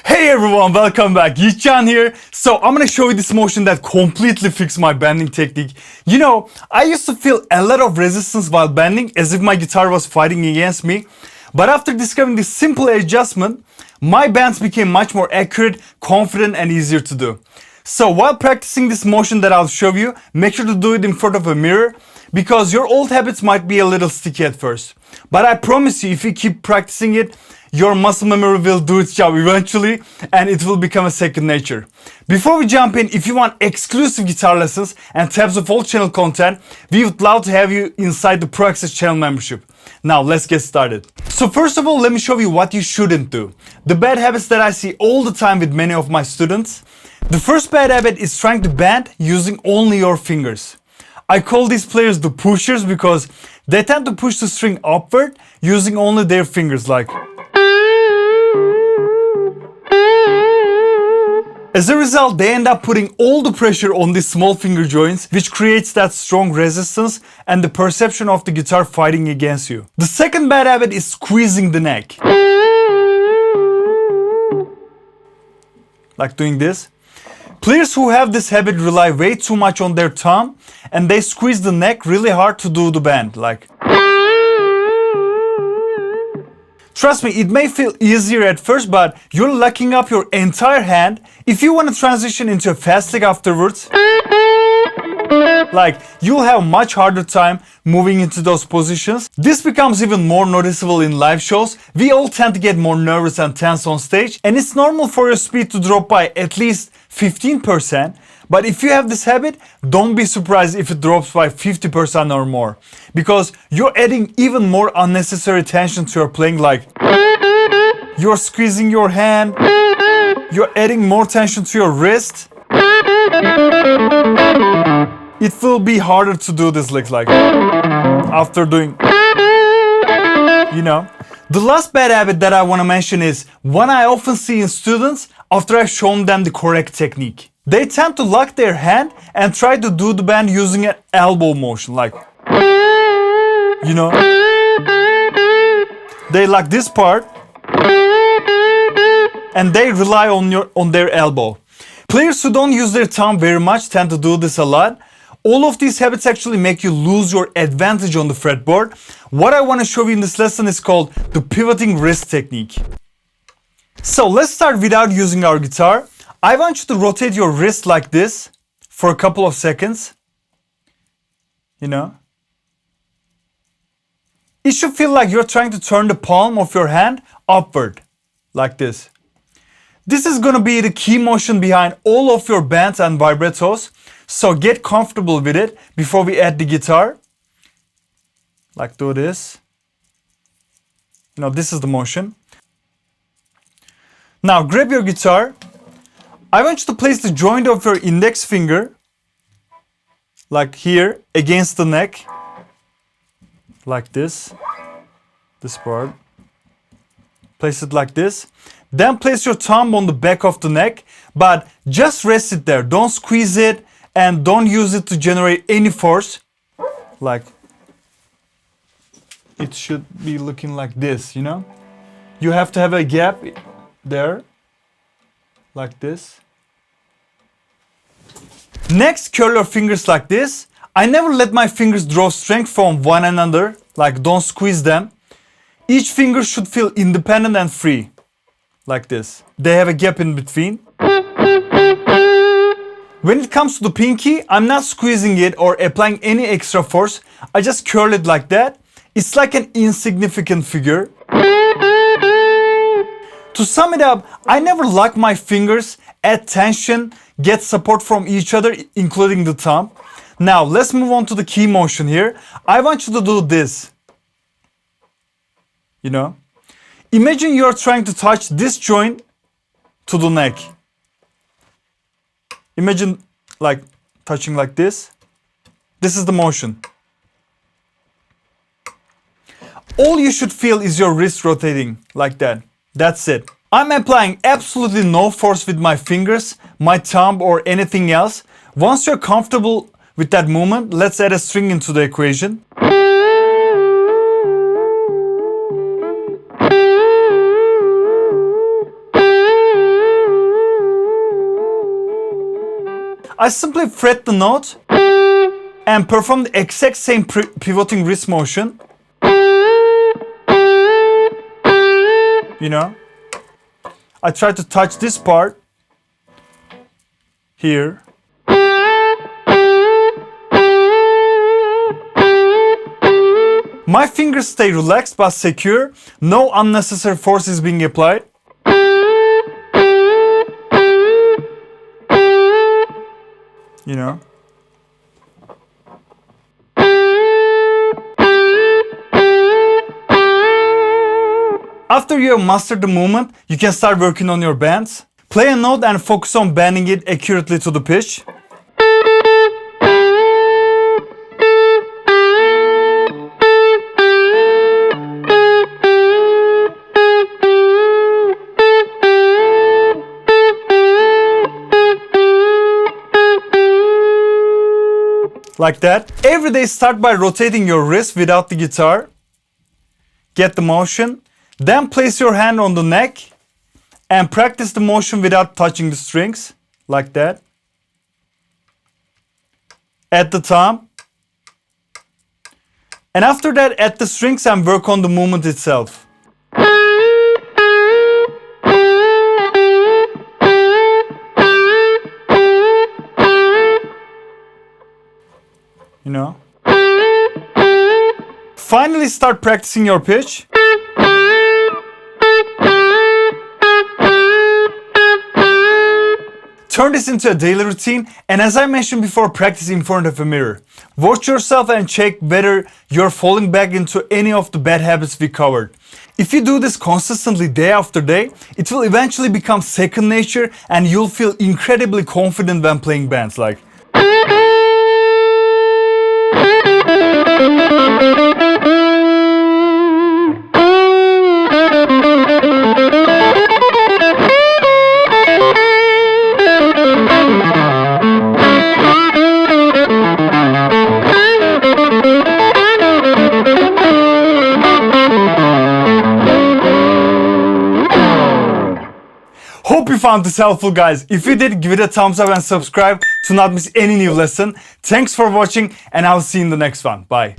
Hey everyone, welcome back. Yiğitcan here. So I'm gonna show you this motion that completely fixed my bending technique. You know, I used to feel a lot of resistance while bending, as if my guitar was fighting against me. But after discovering this simple adjustment, my bends became much more accurate, confident, and easier to do. So while practicing this motion that I'll show you, make sure to do it in front of a mirror, because your old habits might be a little sticky at first. But I promise you, if you keep practicing it, your muscle memory will do its job eventually, and it will become a second nature. Before we jump in, if you want exclusive guitar lessons and tabs of all channel content, we would love to have you inside the Pro Access channel membership. Now let's get started. So first of all, let me show you what you shouldn't do. The bad habits that I see all the time with many of my students. The first bad habit is trying to bend using only your fingers. I call these players the pushers because they tend to push the string upward using only their fingers, like. As a result, they end up putting all the pressure on these small finger joints, which creates that strong resistance and the perception of the guitar fighting against you. The second bad habit is squeezing the neck. Like doing this. Players who have this habit rely way too much on their thumb, and they squeeze the neck really hard to do the bend, like. Trust me, it may feel easier at first, but you're locking up your entire hand. If you want to transition into a fast lick afterwards, like, you'll have much harder time moving into those positions. This becomes even more noticeable in live shows. We all tend to get more nervous and tense on stage, and it's normal for your speed to drop by at least 15%. But if you have this habit, don't be surprised if it drops by 50% or more, because you're adding even more unnecessary tension to your playing, like you're squeezing your hand, you're adding more tension to your wrist. It will be harder to do this lick, like after doing, you know. The last bad habit that I want to mention is one I often see in students after I've shown them the correct technique. They tend to lock their hand and try to do the bend using an elbow motion, like, you know. They lock this part and they rely on their elbow. Players who don't use their thumb very much tend to do this a lot. All of these habits actually make you lose your advantage on the fretboard. What I want to show you in this lesson is called the pivoting wrist technique. So let's start without using our guitar. I want you to rotate your wrist like this for a couple of seconds. You know? It should feel like you're trying to turn the palm of your hand upward, like this. This is going to be the key motion behind all of your bends and vibratos. So get comfortable with it before we add the guitar. Like do this. You know, this is the motion. Now grab your guitar. I want you to place the joint of your index finger, like here, against the neck, like this part. Place it like this. Then place your thumb on the back of the neck, but just rest it there. Don't squeeze it and don't use it to generate any force. Like, it should be looking like this, you know? You have to have a gap there, like this. Next, curl your fingers like this. I never let my fingers draw strength from one another, like don't squeeze them. Each finger should feel independent and free, like this. They have a gap in between. When it comes to the pinky, I'm not squeezing it or applying any extra force. I just curl it like that. It's like an insignificant figure. To sum it up, I never lock my fingers, add tension, get support from each other, including the thumb. Now, let's move on to the key motion here. I want you to do this. You know? Imagine you're trying to touch this joint to the neck. Imagine like touching like this. This is the motion. All you should feel is your wrist rotating like that. That's it. I'm applying absolutely no force with my fingers, my thumb, or anything else. Once you're comfortable with that movement, let's add a string into the equation. I simply fret the note and perform the exact same pivoting wrist motion. You know, I try to touch this part here. My fingers stay relaxed but secure. No unnecessary force is being applied. You know. After you have mastered the movement, you can start working on your bends. Play a note and focus on bending it accurately to the pitch. Like that. Every day start by rotating your wrist without the guitar. Get the motion. Then place your hand on the neck and practice the motion without touching the strings. Like that. At the thumb. And after that, add the strings and work on the movement itself. You know. Finally, start practicing your pitch. Turn this into a daily routine, and as I mentioned before, practice in front of a mirror. Watch yourself and check whether you're falling back into any of the bad habits we covered. If you do this consistently day after day, it will eventually become second nature and you'll feel incredibly confident when playing bands. Like, hope you found this helpful, guys. If you did, give it a thumbs up and subscribe to not miss any new lesson. Thanks for watching, and I'll see you in the next one. Bye.